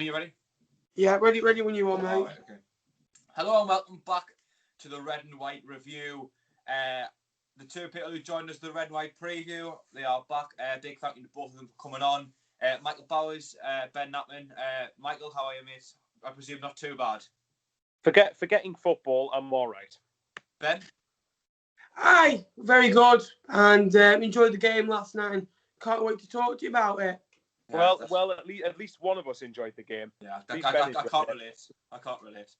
you ready? Yeah, ready when you are, mate. Right, okay. Hello and welcome back to the Red and White review. The two people who joined us for the Red and White preview, they are back. Big thank you to both of them for coming on. Michael Bowers, Ben Natman. Michael, how are you, mate? I presume not too bad. Forgetting football, I'm all right. Ben? Aye, very good. And enjoyed the game last night and can't wait to talk to you about it. Yeah, well, at least one of us enjoyed the game. Yeah, I can't relate. I can't relate.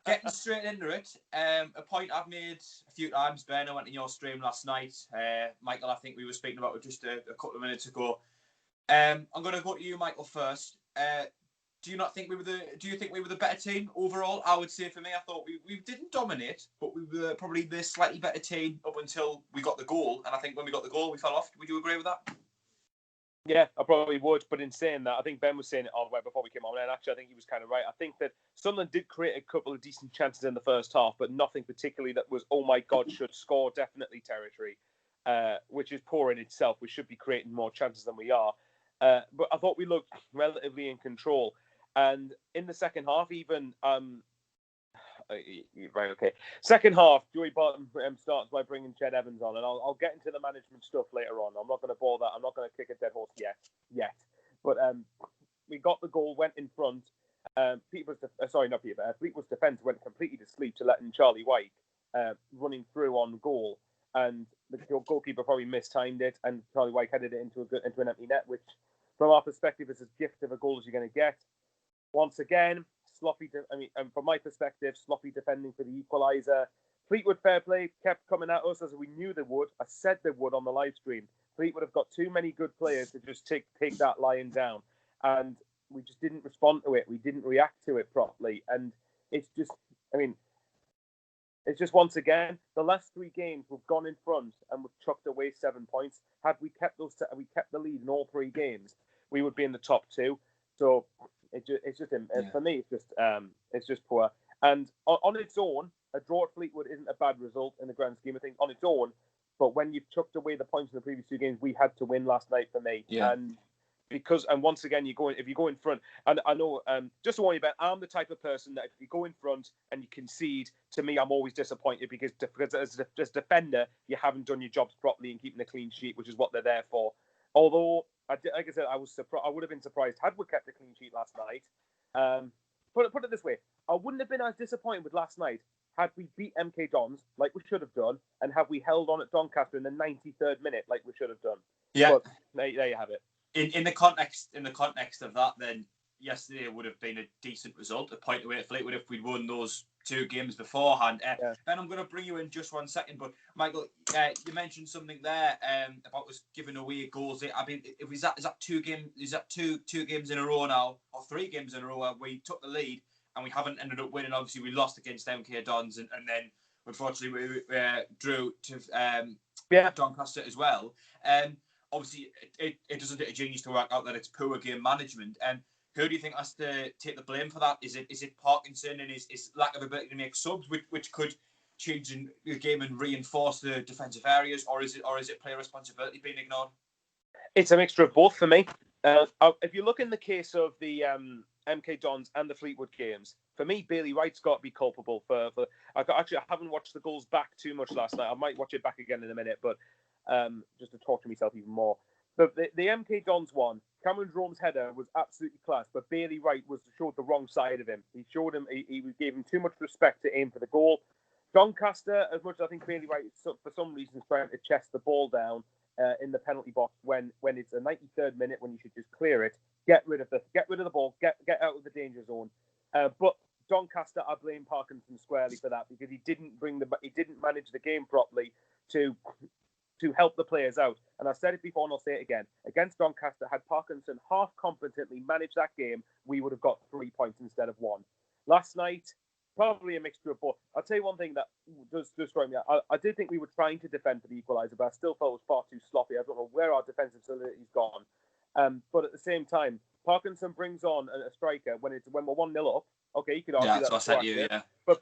Getting straight into it, a point I've made a few times, Ben. I went in your stream last night. Michael, I think we were speaking about it just a couple of minutes ago. I'm going to go to you, Michael, first. Do you think we were the better team overall? I would say for me, I thought we didn't dominate, but we were probably the slightly better team up until we got the goal. And I think when we got the goal, we fell off. Would you agree with that? Yeah, I probably would. But in saying that, I think Ben was saying it all the way before we came on. And actually, I think he was kind of right. I think that Sunderland did create a couple of decent chances in the first half, but nothing particularly that was, oh my God, should score definitely territory, which is poor in itself. We should be creating more chances than we are. But I thought we looked relatively in control. And in the second half, even right, okay. Second half, Joey Barton starts by bringing Ched Evans on, and I'll get into the management stuff later on. I'm not going to bore that. I'm not going to kick a dead horse yet. But we got the goal, went in front. Fleetwood's defence went completely to sleep to letting Charlie White running through on goal, and the goalkeeper probably mistimed it, and Charlie White headed it into an empty net, which, from our perspective, is as gift of a goal as you're going to get. Once again, from my perspective, sloppy defending for the equaliser. Fleetwood, fair play, kept coming at us as we knew they would. I said they would on the live stream. Fleetwood have got too many good players to just take that lion down. And we just didn't respond to it. We didn't react to it properly. And it's just once again, the last three games we've gone in front and we've chucked away 7 points. Had we kept the lead in all three games, we would be in the top two. So for me, it's just poor. And on its own, a draw at Fleetwood isn't a bad result in the grand scheme of things on its own. But when you've chucked away the points in the previous two games, we had to win last night for me. Yeah. And once again, if you go in front, and I know, just to warn you about, I'm the type of person that if you go in front and you concede, to me, I'm always disappointed because as a defender, you haven't done your jobs properly and keeping a clean sheet, which is what they're there for. Although, like I said, I was surprised. I would have been surprised had we kept a clean sheet last night. Put it this way: I wouldn't have been as disappointed with last night had we beat MK Dons like we should have done, and have we held on at Doncaster in the 93rd minute like we should have done. Yeah, but there you have it. In the context of that, then yesterday would have been a decent result, a point away at Fleetwood if we'd won those two games beforehand. Yeah. And I'm going to bring you in just 1 second, but Michael, you mentioned something there about us giving away goals. I mean, is that two games in a row now, or 3 games in a row where we took the lead and we haven't ended up winning? Obviously, we lost against MK Dons, and then unfortunately we drew to Doncaster as well. Obviously, it doesn't take a genius to work out that it's poor game management. Who do you think has to take the blame for that? Is it Parkinson and his lack of ability to make subs, which could change in the game and reinforce the defensive areas, or is it player responsibility being ignored? It's a mixture of both for me. If you look in the case of the MK Dons and the Fleetwood games, for me, Bailey Wright's got to be culpable for. I haven't watched the goals back too much last night. I might watch it back again in a minute, but just to talk to myself even more. But the MK Dons one, Cameron Jerome's header was absolutely class, but Bailey Wright showed the wrong side of him. He gave him too much respect to aim for the goal. Doncaster, as much as I think Bailey Wright, for some reason, is trying to chest the ball down in the penalty box when it's a 93rd minute when you should just clear it, get rid of the ball, get out of the danger zone. But Doncaster, I blame Parkinson squarely for that because he didn't manage the game properly to help the players out. And I've said it before and I'll say it again. Against Doncaster, had Parkinson half competently managed that game, we would have got 3 points instead of 1. Last night, probably a mixture of both. I'll tell you one thing that does strike me. I did think we were trying to defend for the equaliser, but I still felt it was far too sloppy. I don't know where our defensive solidity has gone. But at the same time, Parkinson brings on a striker when we're 1-0 up. Okay, you could argue that's what I said to you, yeah. But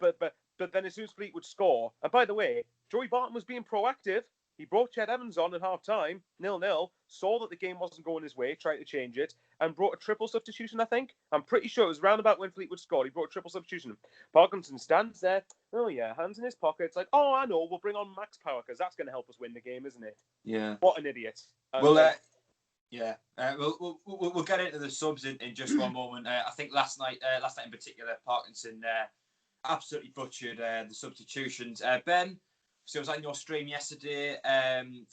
then as soon as Fleetwood score, and by the way, Joey Barton was being proactive. He brought Ched Evans on at half-time, 0-0, saw that the game wasn't going his way, tried to change it, and brought a triple substitution, I think. I'm pretty sure it was round about when Fleetwood scored. He brought a triple substitution. Parkinson stands there, oh yeah, hands in his pockets, like, oh, I know, we'll bring on Max Power, because that's going to help us win the game, isn't it? Yeah. What an idiot. Yeah, we'll get into the subs in just one moment. I think last night in particular, Parkinson absolutely butchered the substitutions. Ben, so I was on your stream yesterday, and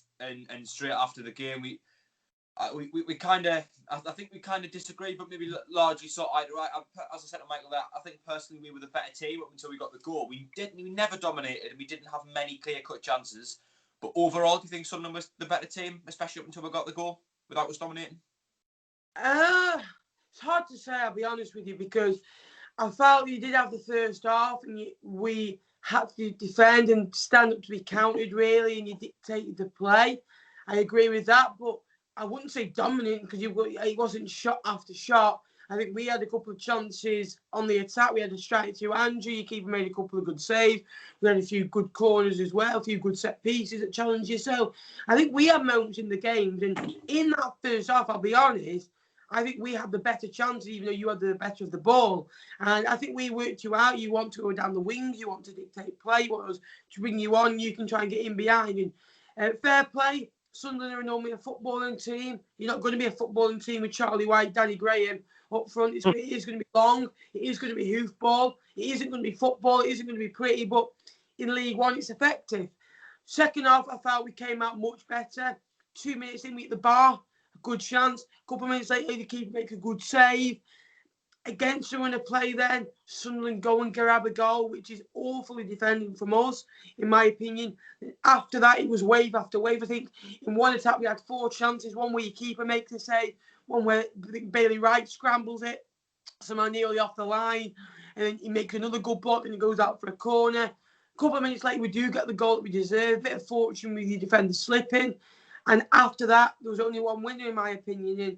straight after the game, we kind of, I think we kind of disagreed, but maybe largely saw eye to eye. As I said to Michael, I think personally we were the better team up until we got the goal. We never dominated, and we didn't have many clear-cut chances. But overall, do you think Sunderland was the better team, especially up until we got the goal, without us dominating? It's hard to say, I'll be honest with you, because I felt you did have the first half and we had to defend and stand up to be counted, really, and you dictated the play. I agree with that, but I wouldn't say dominant because it wasn't shot after shot. I think we had a couple of chances on the attack. We had a strike to Andrew. Your keeper made a couple of good saves. We had a few good corners as well, a few good set pieces that challenged you. So I think we had moments in the games. And in that first half, I'll be honest, I think we had the better chances, even though you had the better of the ball. And I think we worked you out. You want to go down the wings. You want to dictate play. You want us to bring you on. You can try and get in behind. And fair play. Sunderland are normally a footballing team. You're not going to be a footballing team with Charlie White, Danny Graham up front. It is going to be long. It is going to be hoofball. It isn't going to be football. It isn't going to be pretty. But in League One, it's effective. Second half, I felt we came out much better. 2 minutes in, we hit the bar. A good chance. A couple of minutes later, the keeper make a good save. Against the winner play then, Sunderland go and grab a goal, which is awfully defending from us, in my opinion. After that, it was wave after wave. I think in one attack, we had 4 chances. One where your keeper makes a save. One where Bailey Wright scrambles it. Somehow nearly off the line. And then he makes another good block and he goes out for a corner. A couple of minutes later, we do get the goal that we deserve. A bit of fortune with the defender slipping. And after that, there was only one winner, in my opinion. And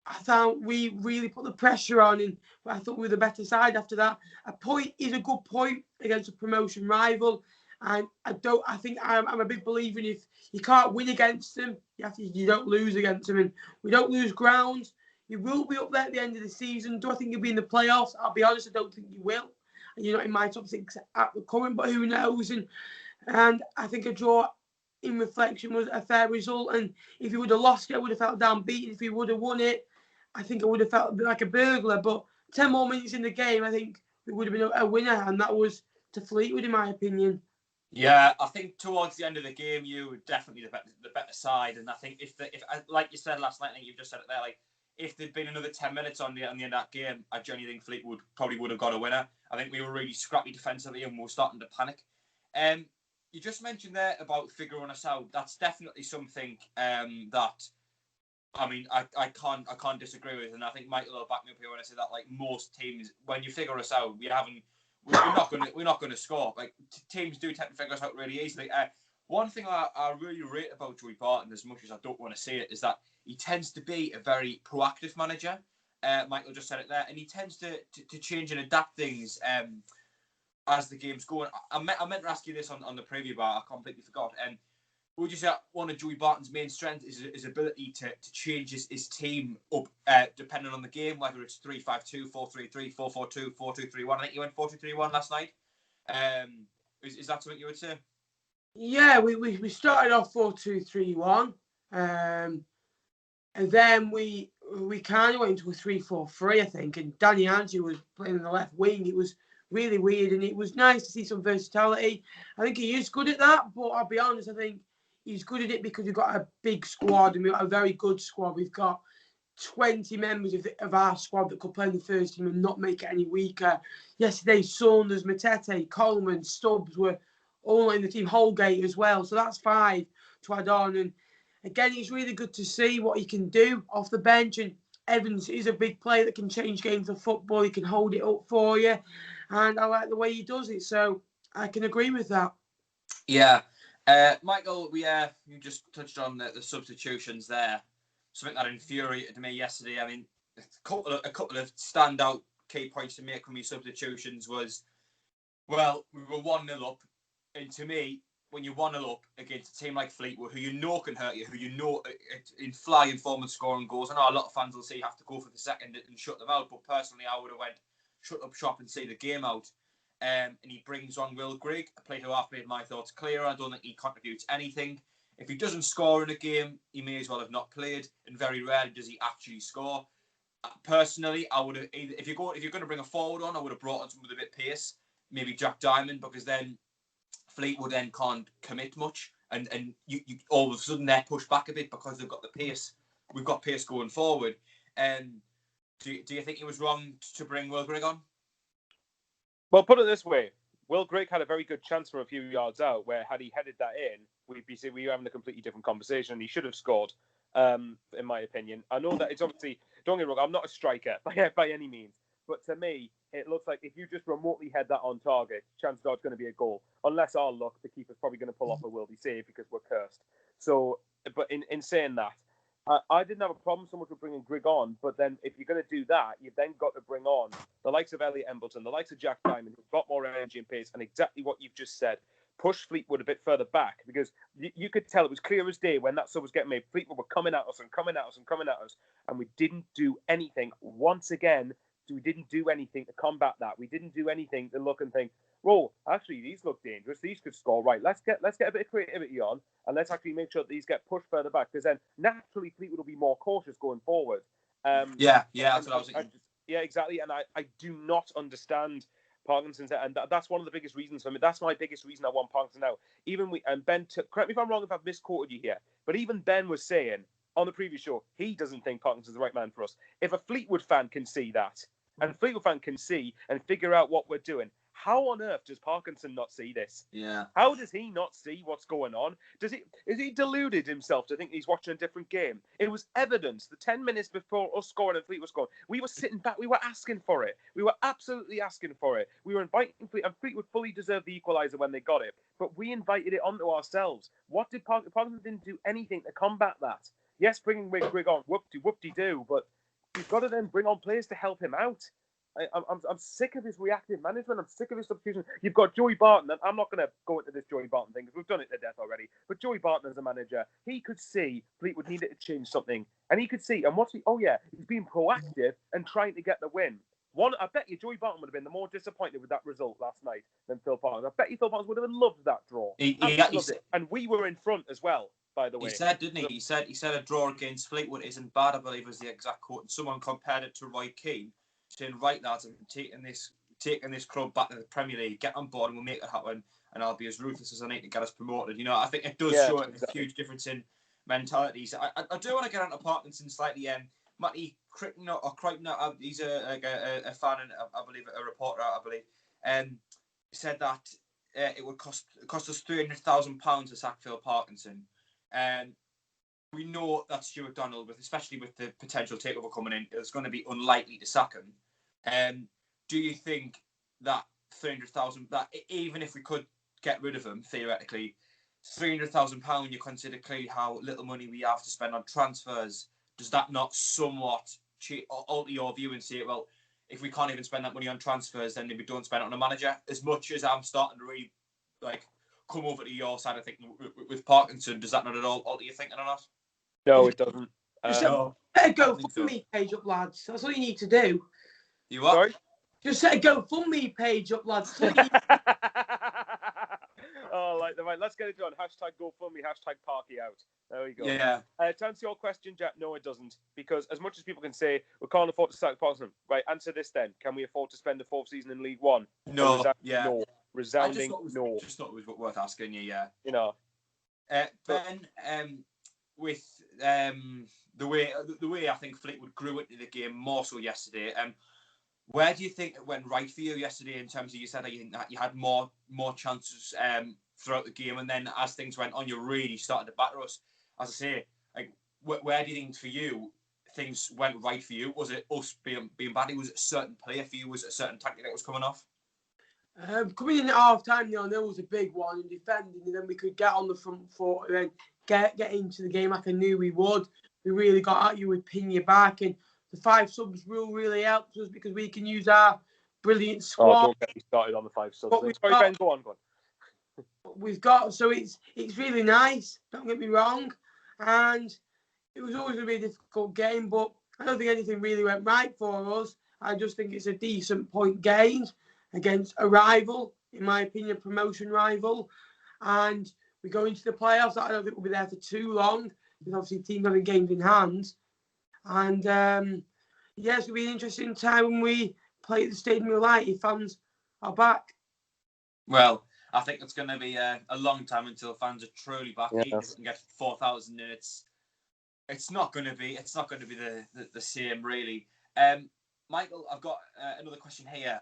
I thought we really put the pressure on, and I thought we were the better side after that. A point is a good point against a promotion rival, and I think I'm a big believer in if you can't win against them, you don't lose against them, and we don't lose ground. You will be up there at the end of the season. Do I think you'll be in the playoffs? I'll be honest, I don't think you will. You're not in my top 6 at the current, but who knows? And I think a draw in reflection was a fair result. And if you would have lost it, I would have felt downbeaten. If you would have won it, I think I would have felt a bit like a burglar. But 10 more minutes in the game, I think we would have been a winner, and that was to Fleetwood, in my opinion. Yeah, I think towards the end of the game, you were definitely the better side. And I think if like you said last night, I think you've just said it there, like if there'd been another 10 minutes on the end of that game, I genuinely think Fleetwood probably would have got a winner. I think we were really scrappy defensively and we were starting to panic. You just mentioned there about figuring us out. That's definitely something that, I mean, I can't disagree with, and I think Michael will back me up here when I say that. Like most teams, when you figure us out, we're not going to score. Like teams do tend to figure us out really easily. One thing I really rate about Joey Barton, as much as I don't want to say it, is that he tends to be a very proactive manager. Michael just said it there, and he tends to change and adapt things as the game's going. I meant to ask you this on the preview, but I completely forgot. Would you say one of Joey Barton's main strengths is his ability to change his team up depending on the game, whether it's 3-5-2, 4-3-3, 4-4-2, 4-2-3-1. I think you went 4-2-3-1 last night. Is that something you would say? Yeah, we started off 4-2-3-1, and then we kind of went into a 3-4-3, I think. And Danny Andrew was playing on the left wing. It was really weird, and it was nice to see some versatility. I think he is good at that, but I'll be honest, I think he's good at it because we've got a big squad and we've got a very good squad. We've got 20 members of our squad that could play in the first team and not make it any weaker. Yesterday, Saunders, Matete, Coleman, Stubbs were all in the team, Holgate as well. So that's 5 to add on. And again, it's really good to see what he can do off the bench. And Evans is a big player that can change games of football. He can hold it up for you. And I like the way he does it. So I can agree with that. Yeah. Michael, you just touched on the substitutions there. Something that infuriated me yesterday. I mean, a couple of standout key points to make from these substitutions was, well, we were 1-0 up, and to me, when you 1-0 up against a team like Fleetwood, who you know can hurt you, who you know in flying form and scoring goals. I know a lot of fans will say you have to go for the second and shut them out, but personally, I would have went shut up shop and see the game out. And he brings on Will Grigg, a player who I've made my thoughts clear. I don't think he contributes anything. If he doesn't score in a game, he may as well have not played, and very rarely does he actually score. Personally, I would have if you're going to bring a forward on, I would have brought on someone with a bit of pace, maybe Jack Diamond, because then Fleetwood then can't commit much, and you all of a sudden they're pushed back a bit because they've got the pace. We've got pace going forward. Do you think he was wrong to bring Will Grigg on? Well, put it this way. Will Grigg had a very good chance from a few yards out where had he headed that in, we were having a completely different conversation. He should have scored, in my opinion. I know that it's obviously, don't get me wrong, I'm not a striker by any means. But to me, it looks like if you just remotely head that on target, chances are it's going to be a goal. Unless our luck, the keeper's probably going to pull off a worldy save because we're cursed. So, but in saying that, I didn't have a problem so much with bringing Grigg on, but then if you're going to do that, you've then got to bring on the likes of Elliot Embleton, the likes of Jack Diamond, who've got more energy and pace, and exactly what you've just said, push Fleetwood a bit further back, because you could tell it was clear as day when that sub was getting made. Fleetwood were coming at us and coming at us and coming at us, and we didn't do anything. Once again, we didn't do anything to combat that. We didn't do anything to look and think, "Whoa, actually, these look dangerous. These could score. Right, let's get a bit of creativity on, and let's actually make sure that these get pushed further back, because then naturally Fleetwood will be more cautious going forward." Yeah, that's what I was thinking. Yeah, exactly. And I do not understand Parkinson's, and that's one of the biggest reasons for me. That's my biggest reason I want Parkinson out. And Ben, correct me if I'm wrong if I've misquoted you here, but even Ben was saying on the previous show he doesn't think Parkinson's the right man for us. If a Fleetwood fan can see that, and a Fleetwood fan can see and figure out what we're doing, how on earth does Parkinson not see this? Yeah. How does he not see what's going on? Is he deluded himself to think he's watching a different game? It was evidence. The 10 minutes before us scoring and Fleetwood scoring, we were sitting back. We were asking for it. We were absolutely asking for it. We were inviting Fleetwood, and Fleetwood fully deserved the equaliser when they got it. But we invited it onto ourselves. What did Parkinson didn't do anything to combat that? Yes, bringing Grigg on, whoop-de-do, but you've got to then bring on players to help him out. I'm sick of his reactive management. I'm sick of his substitution. You've got Joey Barton, and I'm not going to go into this Joey Barton thing because we've done it to death already. But Joey Barton as a manager, he could see Fleetwood needed to change something, and he could see. And he's being proactive and trying to get the win. I bet you Joey Barton would have been the more disappointed with that result last night than Phil Parkins. I bet you Phil Parkins would have loved that draw. He loved it. And we were in front as well, by the way. He said, didn't he? He said a draw against Fleetwood isn't bad, I believe, was the exact quote. And someone compared it to Roy Keane, saying, "Right, lads, I'm taking this club back to the Premier League. Get on board, and we'll make it happen. And I'll be as ruthless as I need to get us promoted." You know, I think it does show exactly. A huge difference in mentalities. I do want to get onto Parkinson slightly. Matty Crichton, he's a fan and I believe a reporter, I believe, said that it would cost us £300,000 to sack Phil Parkinson. We know that Stuart Donald, especially with the potential takeover coming in, is going to be unlikely to sack him. Do you think that £300,000, that even if we could get rid of him theoretically, £300,000, you consider clearly how little money we have to spend on transfers? Does that not somewhat alter your view and say, well, if we can't even spend that money on transfers, then we don't spend it on a manager? As much as I'm starting to really come over to your side, I think with Parkinson, does that not at all alter your thinking on that? No, it doesn't. Set a GoFundMe page up, lads. That's all you need to do. You what? Sorry? Just set a GoFundMe page up, lads. Right, let's get it done. Hashtag GoFundMe, hashtag Parky out. There we go. Yeah. To answer your question, Jack, no, it doesn't. Because as much as people can say, we can't afford to sack Parkinson, right, answer this then. Can we afford to spend the fourth season in League One? No. No. Resounding no. Just thought it was worth asking you, yeah. You know. Ben, with the way I think Fleetwood grew into the game more so yesterday, where do you think it went right for you yesterday in terms of, you said that you had more chances throughout the game, and then as things went on, you really started to batter us. As I say, where do you think for you things went right for you? Was it us being bad? Was it a certain player for you? Was it a certain tactic that was coming off? Coming in at half time, there was a big one in defending, and then we could get on the front foot and then get into the game like I knew we would. We really got at you, we'd pin you back, and the 5 subs really helped us because we can use our brilliant squad. Oh, don't get me started on the 5 subs. Sorry, Ben, go on. we've got. So it's really nice. Don't get me wrong, and it was always going to be a difficult game, but I don't think anything really went right for us. I just think it's a decent point gained against a rival, in my opinion, promotion rival, and we go into the playoffs. I don't think we'll be there for too long, because obviously teams having games in hand, and yeah, it's going to be an interesting time when we play at the Stadium of Light if fans are back. Well, I think it's going to be a long time until fans are truly back. Yes. Even if we can get 4,000 in, it's not going to be the same really. Michael, I've got another question here.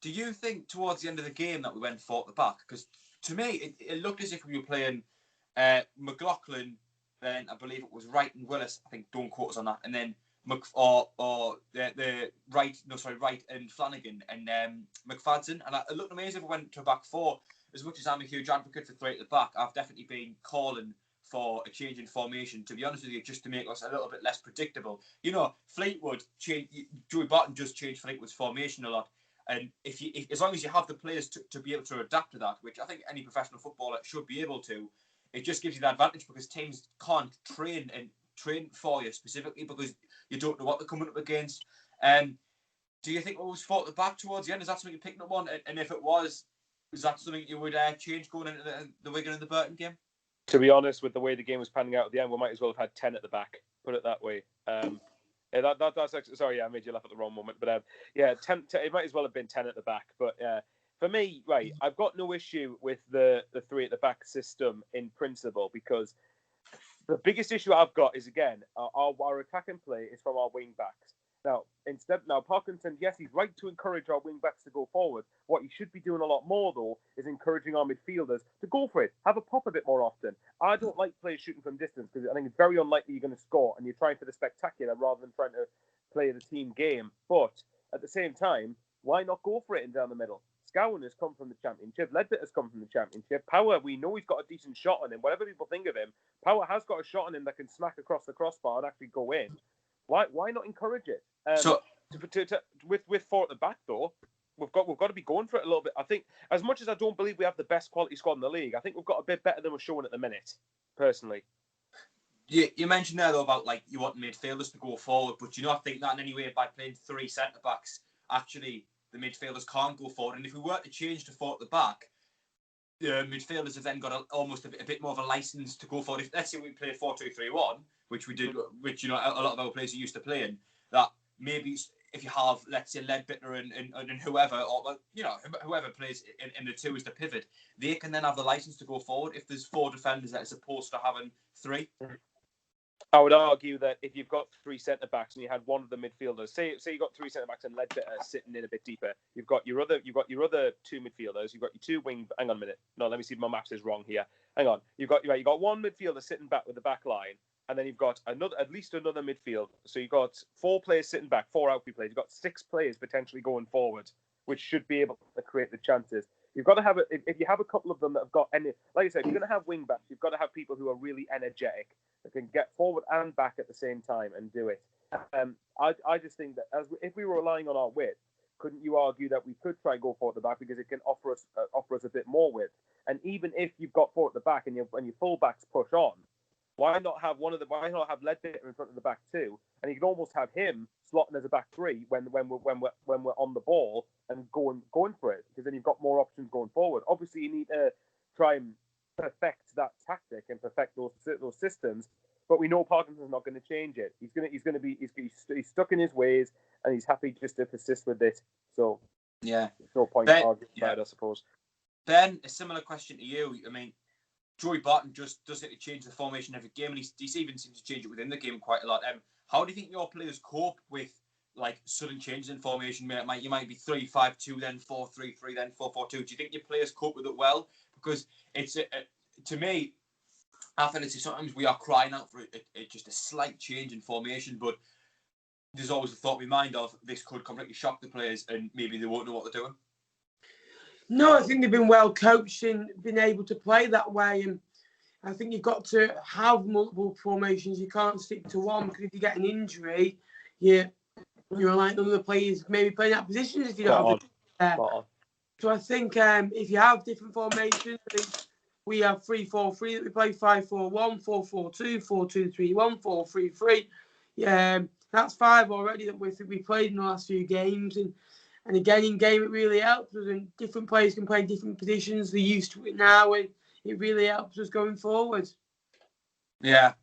Do you think towards the end of the game that we went 4 at the back? Because to me, it looked as if we were playing McLaughlin, then I believe it was Wright and Willis. I think don't quote us on that, and then Wright and Flanagan and McFadden. And it looked amazing if we went to a back 4. As much as I'm a huge advocate for 3 at the back, I've definitely been calling for a change in formation, to be honest with you, just to make us a little bit less predictable. You know, Fleetwood, Joey Barton just changed Fleetwood's formation a lot. And if as long as you have the players to be able to adapt to that, which I think any professional footballer should be able to, it just gives you the advantage, because teams can't train for you specifically because you don't know what they're coming up against. Do you think it was 4 at the back towards the end? Is that something you picked up on? And if it was, is that something you would change going into the Wigan and the Burton game? To be honest, with the way the game was panning out at the end, we might as well have had 10 at the back. Put it that way. That's actually, sorry, I made you laugh at the wrong moment. But yeah, 10, it might as well have been 10 at the back. But for me, right, I've got no issue with the 3 at the back system in principle, because the biggest issue I've got is, again, our attacking play is from our wing backs. Now, Parkinson, yes, he's right to encourage our wing backs to go forward. What he should be doing a lot more, though, is encouraging our midfielders to go for it, have a pop a bit more often. I don't like players shooting from distance, because I think it's very unlikely you're going to score, and you're trying for the spectacular rather than trying to play the team game. But at the same time, why not go for it in down the middle? Scowen has come from the Championship. Ledbetter's come from the Championship. Power, we know he's got a decent shot on him. Whatever people think of him, Power has got a shot on him that can smack across the crossbar and actually go in. Why not encourage it? With 4 at the back, though, we've got to be going for it a little bit. I think, as much as I don't believe we have the best quality squad in the league, I think we've got a bit better than we're showing at the minute, personally. You mentioned there, though, about like you want midfielders to go forward, but do you not think that in any way by playing 3 centre backs, actually the midfielders can't go forward? And if we were to change to 4 at the back, the midfielders have then got almost a bit more of a license to go forward. If, let's say we play 4-2-3-1, which we did, which a lot of our players are used to playing, that maybe if you have, let's say, Ledbetter and whoever, or whoever plays in the 2 as the pivot, they can then have the license to go forward if there's 4 defenders as opposed to having 3. I would argue that if you've got 3 centre backs and you had one of the midfielders, say you got 3 centre backs and Ledbetter sitting in a bit deeper, you've got your other 2 midfielders, you've got your 2 wing. Hang on a minute. No, let me see if my maths is wrong here. Hang on. You've got 1 midfielder sitting back with the back line, and then you've got at least another midfield. So you've got 4 players sitting back, 4 outfield players. You've got 6 players potentially going forward, which should be able to create the chances. You've got to have if you have a couple of them that have got any, like I said, if you're going to have wing backs, you've got to have people who are really energetic, that can get forward and back at the same time and do it. I just think that if we were relying on our width, couldn't you argue that we could try and go 4 at the back, because it can offer us a bit more width? And even if you've got 4 at the back and your full backs push on, why not have Ledbetter in front of the back 2, and you can almost have him slotting as a back 3 when we're on the ball and going for it, because then you've got more options going forward. Obviously, you need to try and perfect that tactic and perfect those systems, but we know Parkinson's not going to change it. He's stuck in his ways, and he's happy just to persist with it. So yeah, there's no point arguing about it, I suppose. Ben, a similar question to you. I mean, Joey Barton just does it to change the formation every game, and he even seems to change it within the game quite a lot. How do you think your players cope with like sudden changes in formation? You might be 3-5-2, then 4-3-3, then 4-4-2. Do you think your players cope with it well? Because it's to me, I feel it's sometimes we are crying out for just a slight change in formation, but there's always a thought in my mind of this could completely shock the players, and maybe they won't know what they're doing. No, I think they've been well coached and been able to play that way. And I think you've got to have multiple formations. You can't stick to one, because if you get an injury, you're like none of the players maybe playing that position if you don't have the So I think if you have different formations, I think we have 3-4-3 that we play, 5-4-1, 4-4-2, 4-2-3-1, 4-3-3. Yeah, that's 5 already that we played in the last few games. And again, in game, it really helps us. And different players can play different positions. They're used to it now, and it really helps us going forward. Yeah.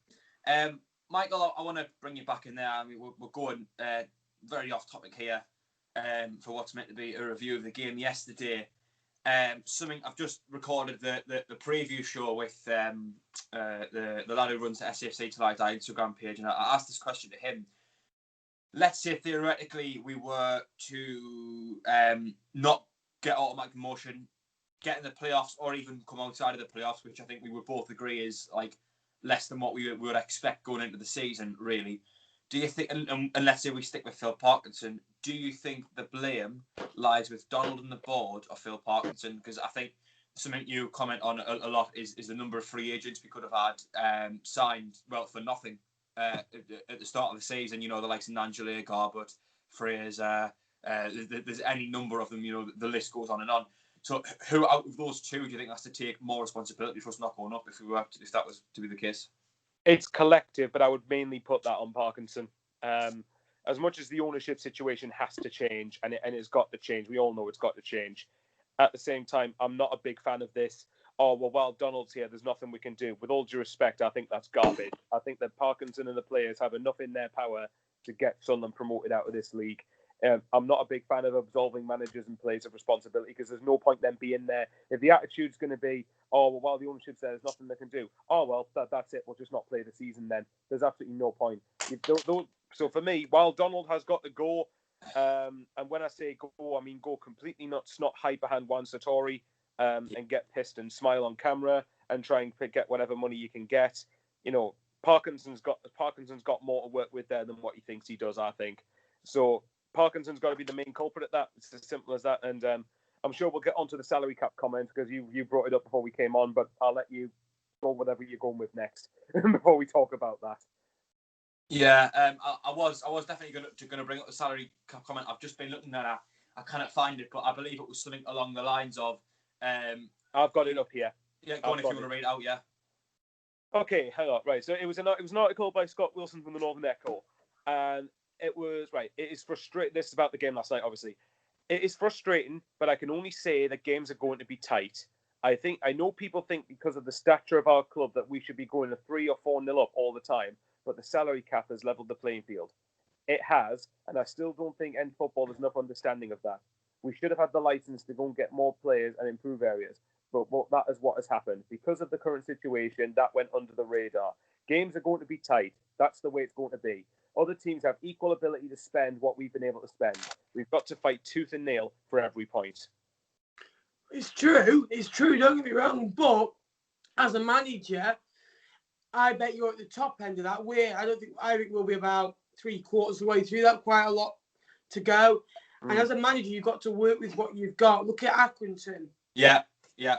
Michael, I want to bring you back in there. I mean, we're going very off topic here for what's meant to be a review of the game yesterday. Something I've just recorded the preview show with the lad who runs the SCFC Till I Die Instagram page, and I asked this question to him. Let's say theoretically we were to not get automatic promotion, get in the playoffs, or even come outside of the playoffs, which I think we would both agree is like less than what we would expect going into the season, really. Do you think, and let's say we stick with Phil Parkinson, do you think the blame lies with Donald and the board or Phil Parkinson? Because I think something you comment on a lot is the number of free agents we could have had signed, well, for nothing at the start of the season. You know, the likes of Angela, Garbett, Fraser, there's any number of them, you know, the list goes on and on. So who out of those two do you think has to take more responsibility for us not going up if that was to be the case? It's collective, but I would mainly put that on Parkinson. As much as the ownership situation has to change, and it's got to change, we all know it's got to change. At the same time, I'm not a big fan of this. Oh, well, while Donald's here, there's nothing we can do. With all due respect, I think that's garbage. I think that Parkinson and the players have enough in their power to get Sunderland promoted out of this league. I'm not a big fan of absolving managers and players of responsibility because there's no point them being there. If the attitude's going to be, oh, well, while the ownership's there, there's nothing they can do. Oh, well, that's it. We'll just not play the season then. There's absolutely no point. So for me, while Donald has got to go, and when I say go, I mean go completely nuts, not hyperhand Juan Sartori, and get pissed and smile on camera and try and get whatever money you can get. You know, Parkinson's got more to work with there than what he thinks he does, I think. So Parkinson's got to be the main culprit at that. It's as simple as that. And I'm sure we'll get onto the salary cap comment because you brought it up before we came on, but I'll let you go whatever you're going with next before we talk about that. Yeah, I was definitely going to bring up the salary cap comment. I've just been looking at it. I cannot find it, but I believe it was something along the lines of. I've got it up here. Yeah, go on if you want to read it out. Yeah. Okay, hang on. Right, so it was an article by Scott Wilson from the Northern Echo, and it was right. It is frustrating. This is about the game last night, obviously. It is frustrating, but I can only say that games are going to be tight. I know people think because of the stature of our club that we should be going to 3 or 4-0 up all the time, but the salary cap has leveled the playing field. It has, and I still don't think in football there's enough understanding of that. We should have had the license to go and get more players and improve areas, but that is what has happened. Because of the current situation, that went under the radar. Games are going to be tight. That's the way it's going to be. Other teams have equal ability to spend what we've been able to spend. We've got to fight tooth and nail for every point. It's true. Don't get me wrong. But as a manager, I bet you're at the top end of that. I think we'll be about 3/4 of the way through that. Quite a lot to go. And as a manager, you've got to work with what you've got. Look at Accrington. Yeah.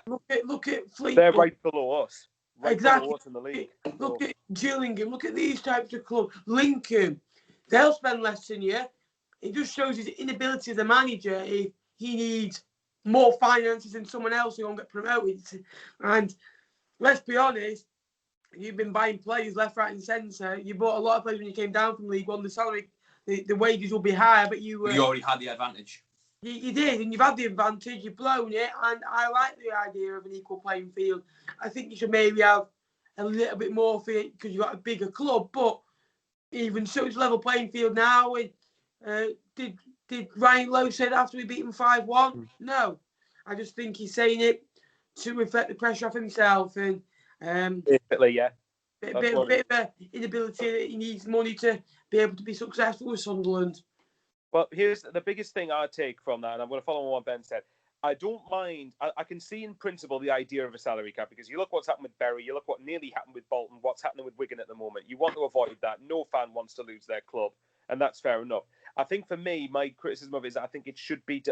Look at Fleetwood. They're right below us. Exactly. Below us in the league. Look at Gillingham. Look at these types of clubs. Lincoln. They'll spend less than you. It just shows his inability as a manager if he needs more finances than someone else who won't get promoted. And let's be honest, you've been buying players left, right, and centre. You bought a lot of players when you came down from League One. The salary, the wages will be higher, but you already had the advantage. You did, and you've had the advantage. You've blown it, and I like the idea of an equal playing field. I think you should maybe have a little bit more for it because you've got a bigger club, but even so, it's level playing field now. Did Ryan Lowe say that after we beat him 5-1? No. I just think he's saying it to reflect the pressure off himself and basically, yeah. Bit of an inability that he needs money to be able to be successful with Sunderland. Well, here's the biggest thing I take from that, and I'm going to follow on what Ben said. I don't mind. I can see in principle the idea of a salary cap because you look what's happened with Bury, you look what nearly happened with Bolton, what's happening with Wigan at the moment. You want to avoid that. No fan wants to lose their club, and that's fair enough. I think for me, my criticism of it is I think it should be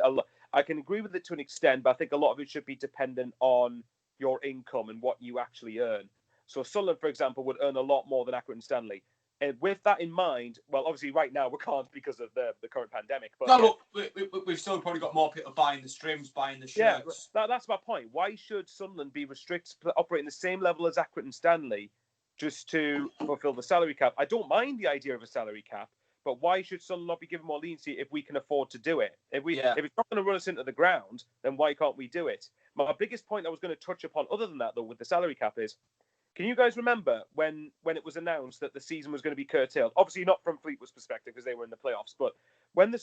I can agree with it to an extent, but I think a lot of it should be dependent on your income and what you actually earn. So Sunderland, for example, would earn a lot more than Accrington Stanley. with that in mind, well, obviously right now we can't because of the current pandemic. But no, look, we've still probably got more people buying the streams, buying the shirts. Yeah, that's my point. Why should Sunderland be restricted to operating the same level as Accrington and Stanley just to fulfil the salary cap? I don't mind the idea of a salary cap, but why should Sunderland not be given more leniency if we can afford to do it? If it's not going to run us into the ground, then why can't we do it? My biggest point I was going to touch upon, other than that, though, with the salary cap is, can you guys remember when it was announced that the season was going to be curtailed? Obviously not from Fleetwood's perspective because they were in the playoffs, but when the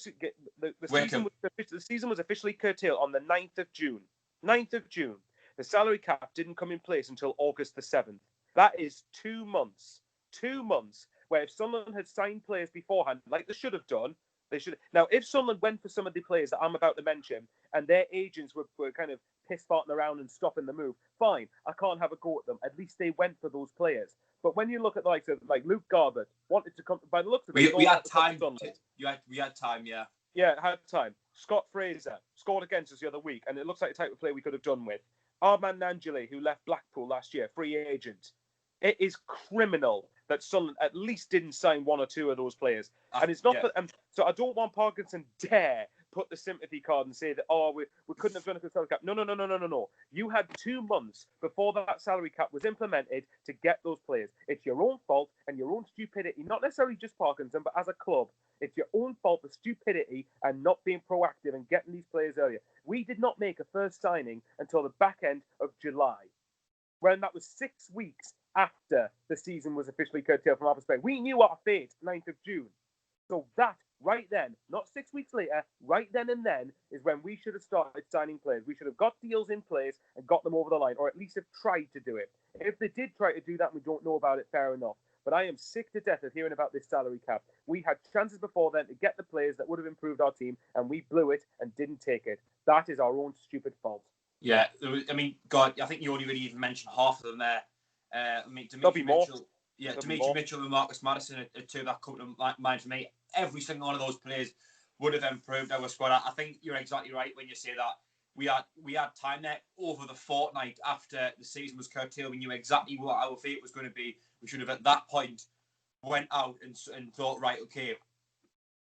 season was officially curtailed on the 9th of June, the salary cap didn't come in place until August the 7th. That is 2 months. 2 months where if Sunderland had signed players beforehand, like they should have done, they should. Now, if Sunderland went for some of the players that I'm about to mention and their agents were kind of piss-farting around and stopping the move, fine, I can't have a go at them. At least they went for those players. But when you look at the likes of like Luke Garbutt, wanted to come, by the looks of it, we had time. We had time, yeah. Yeah, had time. Scott Fraser scored against us the other week, and it looks like the type of player we could have done with. Armand Nanjali, who left Blackpool last year, free agent. It is criminal that Sunderland at least didn't sign one or two of those players. And it's not that. So I don't want Parkinson dare put the sympathy card and say that, we couldn't have done it for the salary cap. No. You had 2 months before that salary cap was implemented to get those players. It's your own fault and your own stupidity, not necessarily just Parkinson, but as a club. It's your own fault for stupidity and not being proactive and getting these players earlier. We did not make a first signing until the back end of July, when that was 6 weeks after the season was officially curtailed from our perspective. We knew our fate, 9th of June. So that, right then, not 6 weeks later, right then and then, is when we should have started signing players. We should have got deals in place and got them over the line, or at least have tried to do it. If they did try to do that and we don't know about it, fair enough. But I am sick to death of hearing about this salary cap. We had chances before then to get the players that would have improved our team, and we blew it and didn't take it. That is our own stupid fault. Yeah, I mean, God, I think you only really even mentioned half of them there. Dimitri Mitchell and Marcus Madison are two that come to mind for me. Every single one of those players would have improved our squad. I think you're exactly right when you say that. We had time there over the fortnight after the season was curtailed. We knew exactly what our fate was going to be. We should have at that point went out and thought, right, okay,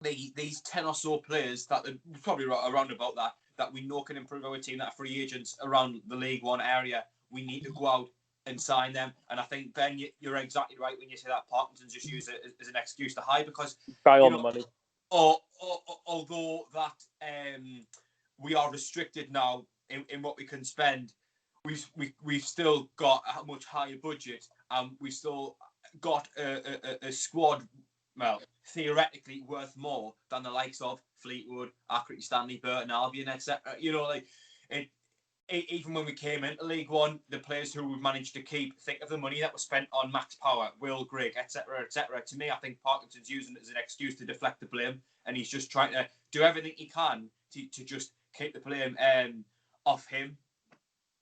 these 10 or so players that are probably around about that we know can improve our team, that are free agents around the League One area, we need to go out and sign them. And I think, Ben, you're exactly right when you say that Parkinson's just used it as an excuse to hide, because on the money. Although that we are restricted now in what we can spend, we've still got a much higher budget, and we've still got a squad, well, theoretically worth more than the likes of Fleetwood, Accrington Stanley, Burton Albion, etc. Even when we came into League One, the players who we've managed to keep, think of the money that was spent on Max Power, Will Grigg, etc., etc. To me, I think Parkinson's using it as an excuse to deflect the blame, and he's just trying to do everything he can to just keep the blame off him.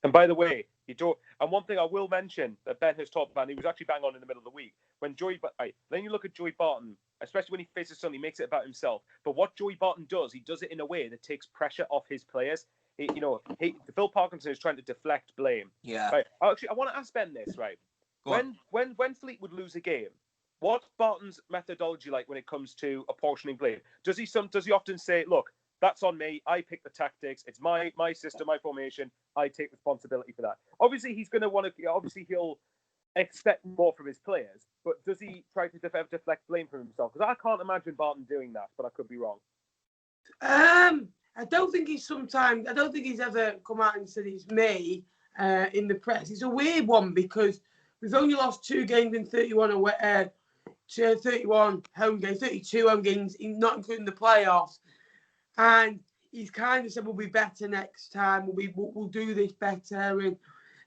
And by the way, and one thing I will mention that Ben has talked about, and he was actually bang on in the middle of the week, then you look at Joey Barton, especially when he faces something, he makes it about himself. But what Joey Barton does, he does it in a way that takes pressure off his players. Phil Parkinson is trying to deflect blame. Yeah. Right. Actually, I want to ask Ben this, right? When Fleetwood lose a game, what's Barton's methodology like when it comes to apportioning blame? Does he often say, look, that's on me, I pick the tactics, it's my system, my formation, I take responsibility for that? Obviously, he's going to want to, he'll expect more from his players, but does he try to deflect blame from himself? Because I can't imagine Barton doing that, but I could be wrong. I don't think he's ever come out and said it's me in the press. It's a weird one because we've only lost 2 games in 31 away, 31 home games, 32 home games, not including the playoffs. And he's kind of said we'll be better next time. We'll do this better.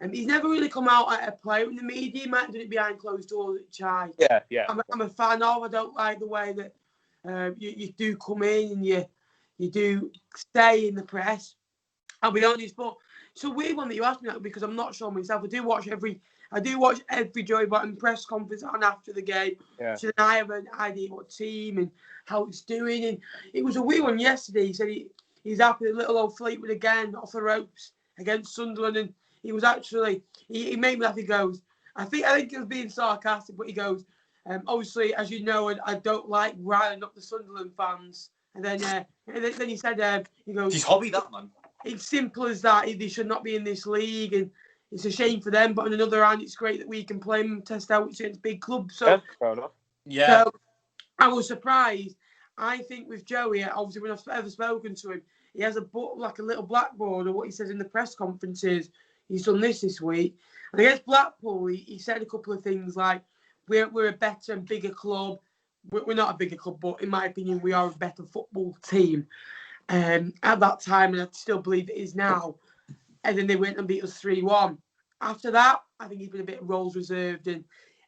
And he's never really come out at a player in the media. He might do it behind closed doors at Chai. Yeah. I'm a fan of. I don't like the way that you do come in and you do stay in the press. I'll be honest, but it's a weird one that you asked me that because I'm not sure myself. I do watch every Joey Barton press conference on after the game. Yeah. So then I have an idea what team and how it's doing. And it was a weird one yesterday. He said he's happy with little old Fleetwood again off the ropes against Sunderland. And he was actually he made me laugh. He goes, I think he was being sarcastic, but he goes, Obviously, as you know, I don't like riling up the Sunderland fans. And then he said, he goes, His hobby, that, man. It's simple as that. They should not be in this league, and it's a shame for them. But on another hand, it's great that we can play them, test out against big clubs. So, fair enough. Yeah. So I was surprised. I think with Joey, obviously, when I've ever spoken to him, he has a book, like a little blackboard of what he says in the press conferences. He's done this week. And against Blackpool, he said a couple of things like, we're a better and bigger club. We're not a bigger club, but in my opinion, we are a better football team. At that time, and I still believe it is now. And then they went and beat us 3-1. After that, I think he's been a bit roles reserved. And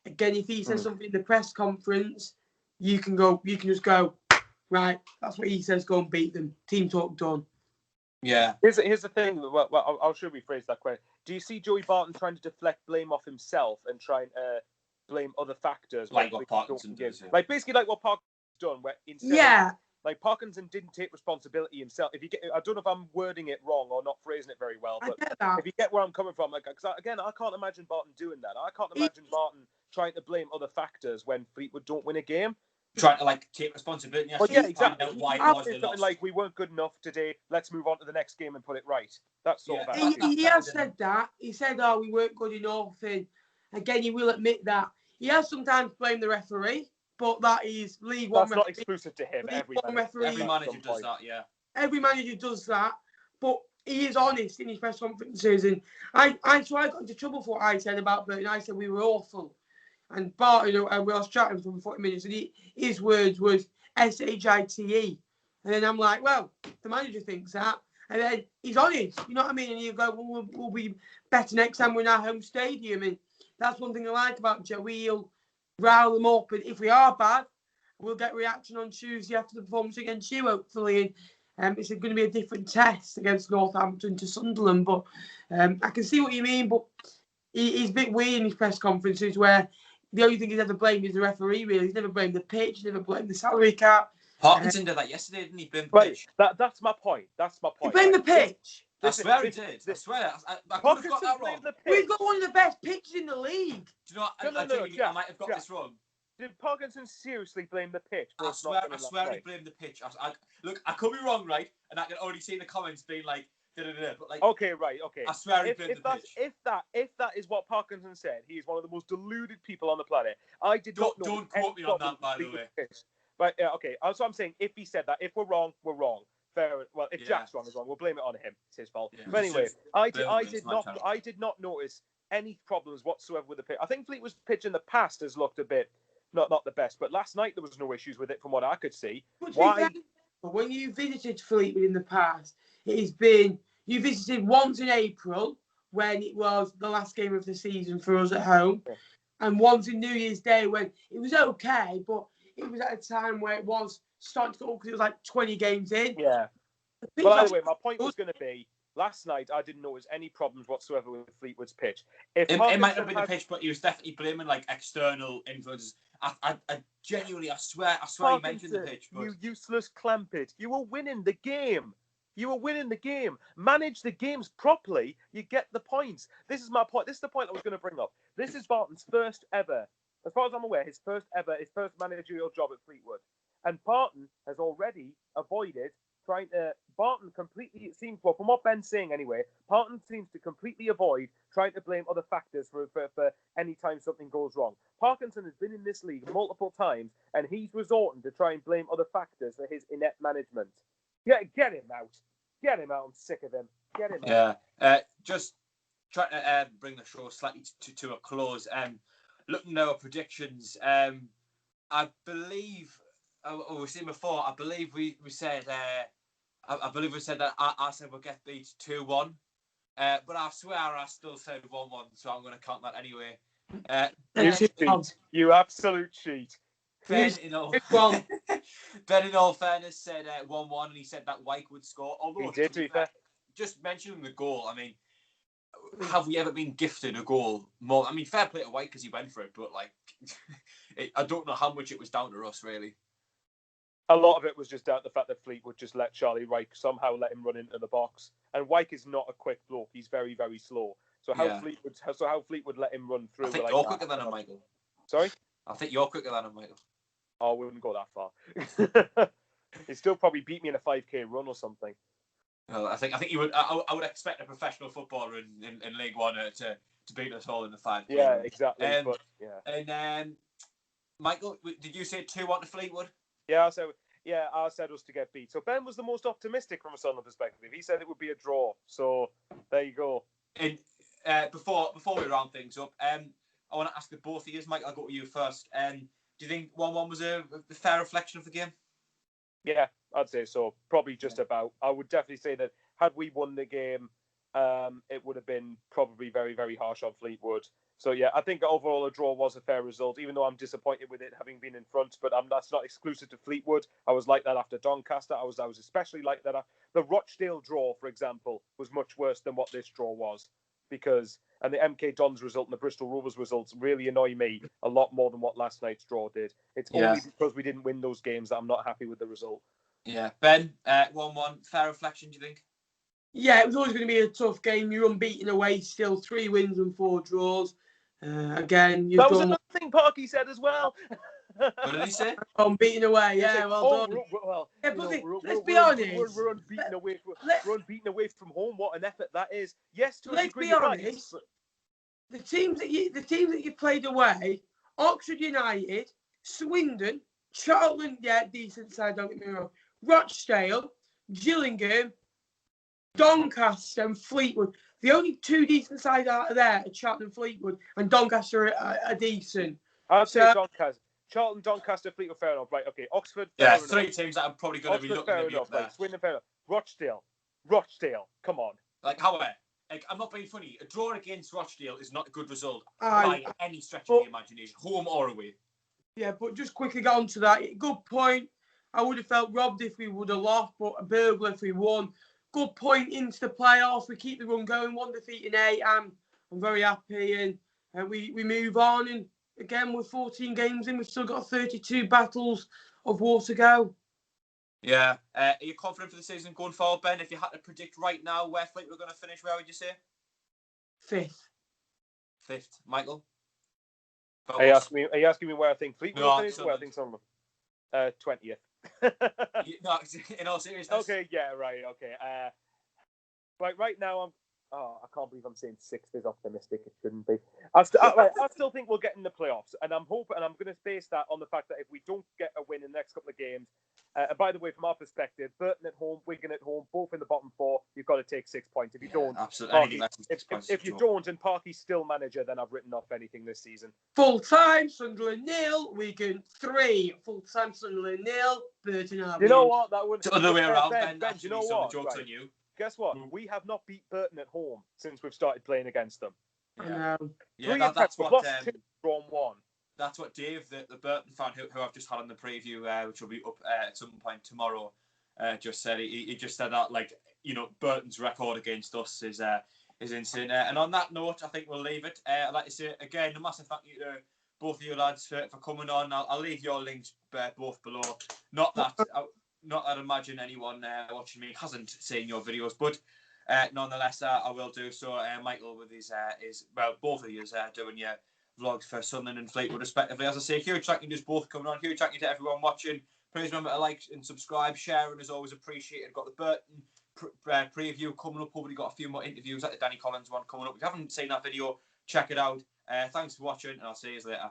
again, if he says something in the press conference, you can just go, right, that's what he says, go and beat them. Team talk done. Yeah. Here's the thing. Well, I'll should rephrase that question. Do you see Joey Barton trying to deflect blame off himself and trying to blame other factors? Like what Parkinson does. Yeah. Like basically like what Parkinson's done, where instead like Parkinson didn't take responsibility himself. If you get, I don't know if I'm wording it wrong or not phrasing it very well, but if you get where I'm coming from, like, because again, I can't imagine Barton doing that. I can't imagine Barton trying to blame other factors when Fleetwood don't win a game. Trying to like take responsibility. Well, yeah, exactly. Find out why it was they lost. Like, we weren't good enough today. Let's move on to the next game and put it right. That's sort of. He has said that. He said, "Oh, we weren't good enough." And again, he will admit that he has sometimes blamed the referee. But that is League One. That's not exclusive to him. Every manager does that, yeah. Every manager does that. But he is honest in his press conferences. And I got into trouble for what I said about Burton. I said we were awful. And Barton, we was chatting for 40 minutes, and his words was SHITE. And then I'm like, well, the manager thinks that. And then he's honest, you know what I mean? And you go, well, we'll be better next time we're in our home stadium. And that's one thing I like about Joe. He'll rile them up, and if we are bad, we'll get reaction on Tuesday after the performance against you, hopefully. And it's going to be a different test against Northampton to Sunderland. But I can see what you mean. But he's a bit weird in his press conferences where the only thing he's ever blamed is the referee. Really, he's never blamed the pitch, never blamed the salary cap. Parkinson did that yesterday, didn't he? Blamed the pitch. That's my point. He blamed the pitch. I swear he did. I swear. I could have got that wrong. We've got one of the best pitches in the league. Do you know what? I might have got this wrong. Did Parkinson seriously blame the pitch? I swear he blamed the pitch. Look, I could be wrong, right? And I can already see the comments being like, da-da-da-da, but like. Okay, right, okay. I swear he blamed the pitch. If that is what Parkinson said, he is one of the most deluded people on the planet. I did not know. Don't quote me on that, by the way. But okay, so I'm saying if he said that, if we're wrong, we're wrong. Fair. Well, if Jack's wrong, is wrong. We'll blame it on him. It's his fault. Yeah, but anyway, I did not notice any problems whatsoever with the pitch. I think Fleetwood's pitch in the past has looked a bit not the best, but last night there was no issues with it from what I could see. Why? When you visited Fleetwood in the past, it has been you visited once in April when it was the last game of the season for us at home, and once in New Year's Day when it was okay, but it was at a time where it was starting to go because it was like 20 games in. Yeah. Well, anyway, my point was going to be, last night I didn't notice any problems whatsoever with Fleetwood's pitch. It might not be the pitch, but he was definitely blaming like external influences. I genuinely, I swear he mentioned the pitch. But... You useless clampet. You were winning the game. Manage the games properly. You get the points. This is my point. This is the point I was going to bring up. This is Barton's first ever, as far as I'm aware, his first managerial job at Fleetwood. And Barton has already avoided Barton completely, it seems, well, from what Ben's saying anyway, Barton seems to completely avoid trying to blame other factors for any time something goes wrong. Parkinson has been in this league multiple times, and he's resorting to try and blame other factors for his inept management. Get him out. Get him out. I'm sick of him. Get him out. Yeah. Just trying to bring the show slightly to a close. Looking at our predictions, I believe... we've seen before. I believe we said. I believe we said that I said we'll get beat 2-1. But I swear I still said 1-1, so I'm going to count that anyway. You absolute cheat. Ben, in all fairness, said 1-1, and he said that Wyke would score. Although he did, to be fair. Just mentioning the goal, I mean, have we ever been gifted a goal more? I mean, fair play to Wyke because he went for it, but like, I don't know how much it was down to us, really. A lot of it was just down to the fact that Fleetwood just let Charlie Wyke somehow let him run into the box. And Wyke is not a quick bloke; he's very, very slow. So how Fleetwood let him run through? I think you're quicker than him, Michael. Sorry, I think you're quicker than him, Michael. Oh, I wouldn't go that far. He'd still probably beat me in a 5K run or something. Well, I think you would. I would expect a professional footballer in League One to beat us all in the 5K. Yeah, exactly. But yeah. And Michael, did you say 2-1 to Fleetwood? Yeah, I said us to get beat. So Ben was the most optimistic from a Sunderland perspective. He said it would be a draw. So there you go. And before we round things up, I want to ask the both of you, Mike. I'll go to you first. Do you think 1-1 was a fair reflection of the game? Yeah, I'd say so. Probably just about. I would definitely say that had we won the game, it would have been probably very, very harsh on Fleetwood. So yeah, I think overall a draw was a fair result, even though I'm disappointed with it having been in front. But that's not exclusive to Fleetwood. I was like that after Doncaster. I was especially like that. The Rochdale draw, for example, was much worse than what this draw was, and the MK Dons result and the Bristol Rovers results really annoy me a lot more than what last night's draw did. It's only because we didn't win those games that I'm not happy with the result. Yeah, Ben, 1-1, fair reflection, do you think? Yeah, it was always going to be a tough game. You're unbeaten away still, 3 wins and 4 draws. Again, that was another thing Parky said as well. What did he say? Unbeaten away, yeah, well done. Yeah, but let's be honest. We're unbeaten away. We're unbeaten away from home. What an effort that is! Yes, to a let's degree. Be honest. The teams that you played away: Oxford United, Swindon, Charlton, yeah, decent side. Don't get me wrong. Rochdale, Gillingham, Doncaster, and Fleetwood. The only 2 decent sides out of there are Charlton and Fleetwood, and Doncaster are decent. I'd say Doncaster. Charlton, Doncaster, Fleetwood, fair enough. Right, okay. Oxford, fair enough. 3 teams that I'm probably going to be looking at. Enough, right. Swindon, fair enough. Rochdale, come on. Like, however, I'm not being funny. A draw against Rochdale is not a good result by any stretch of the imagination, home or away. Yeah, but just quickly get on to that. Good point. I would have felt robbed if we would have lost, but a burglar if we won. Good point into the playoffs. We keep the run going. 1 defeat in 8. I'm very happy, and we move on. And again, we're 14 games in. We've still got 32 battles of war to go. Yeah. Are you confident for the season going forward, Ben? If you had to predict right now where Fleetwood are going to finish, where would you say? 5th. Michael? Are you asking me where I think Fleetwood will finish or where I think Sunderland? 20th. No, in all seriousness. Okay, yeah, right, okay. Right now I can't believe I'm saying 6th is optimistic. It shouldn't be. I still think we'll get in the playoffs, and I'm hoping, and I'm going to base that on the fact that if we don't get a win in the next couple of games, and by the way, from our perspective, Burton at home, Wigan at home, both in the bottom 4, you've got to take 6 points. If you don't, absolutely. If you don't, and Parky's still manager, then I've written off anything this season. Full-time, Sunderland 0, Wigan 3. Full-time, Sunderland 0, Burton Albion. You know what? That would. The other way around, Ben. You know what? Jokes on you. Guess what? We have not beat Burton at home since we've started playing against them. Yeah. That's what. +2, drawn 1. That's what Dave, the Burton fan who I've just had on the preview, which will be up at some point tomorrow, just said. He just said that, like, you know, Burton's record against us is insane. And on that note, I think we'll leave it. I'd like to say again a massive thank you to both of you lads for coming on. I'll leave your links both below. Not that I imagine anyone watching me hasn't seen your videos, but nonetheless, I will do so. Michael with his both of you doing your vlogs for Sunderland and Fleetwood respectively. As I say, huge thank you to both coming on. Huge thank you to everyone watching. Please remember to like and subscribe. Sharing is always appreciated. Got the Burton preview coming up. Probably got a few more interviews like the Danny Collins one coming up. If you haven't seen that video, check it out. Thanks for watching, and I'll see you later.